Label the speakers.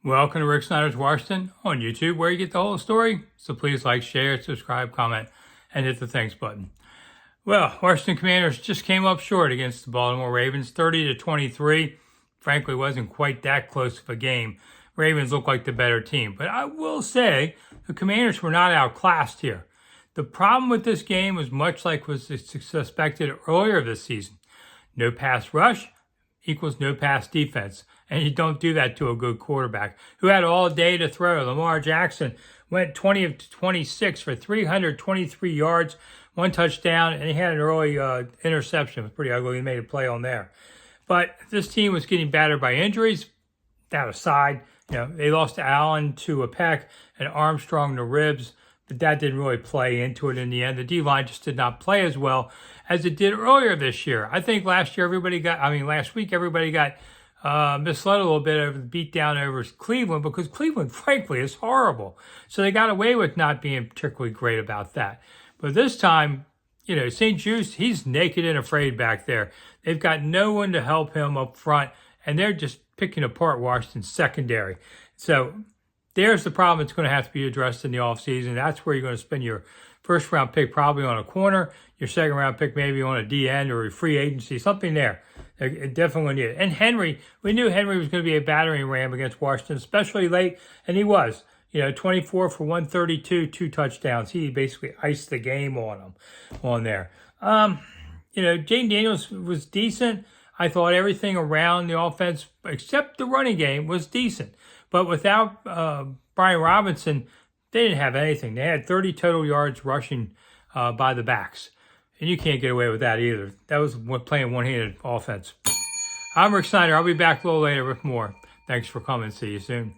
Speaker 1: Welcome to Rick Snider's Washington on YouTube, where you get the whole story. So please like, share, subscribe, comment, and hit the thanks button. Well, Washington Commanders just came up short against the Baltimore Ravens, 30-23. Frankly, wasn't quite that close of a game. Ravens looked like the better team. But I will say the Commanders were not outclassed here. The problem with this game was much like was suspected earlier this season. No pass rush equals no pass defense. And you don't do that to a good quarterback who had all day to throw. Lamar Jackson went 20 of 26 for 323 yards, 1 touchdown, and he had an early interception. It was pretty ugly. He made a play on there. But this team was getting battered by injuries. That aside, they lost Allen to a pec and Armstrong to ribs, but that didn't really play into it in the end. The D-line just did not play as well as it did earlier this year. I think last week everybody got misled a little bit over the beatdown over Cleveland because Cleveland, frankly, is horrible. So they got away with not being particularly great about that. But this time, St. Juice, he's naked and afraid back there. They've got no one to help him up front, and they're just picking apart Washington's secondary. So there's the problem that's going to have to be addressed in the offseason. That's where you're going to spend your first-round pick probably on a corner, your second-round pick maybe on a D-end or a free agency, something there. It definitely need it. And Henry, we knew Henry was going to be a battering ram against Washington, especially late, and he was. 24 for 132, 2 touchdowns. He basically iced the game on there. Jaden Daniels was decent. I thought everything around the offense, except the running game, was decent. But without Brian Robinson, they didn't have anything. They had 30 total yards rushing by the backs. And you can't get away with that either. That was playing one-handed offense. I'm Rick Snider. I'll be back a little later with more. Thanks for coming. See you soon.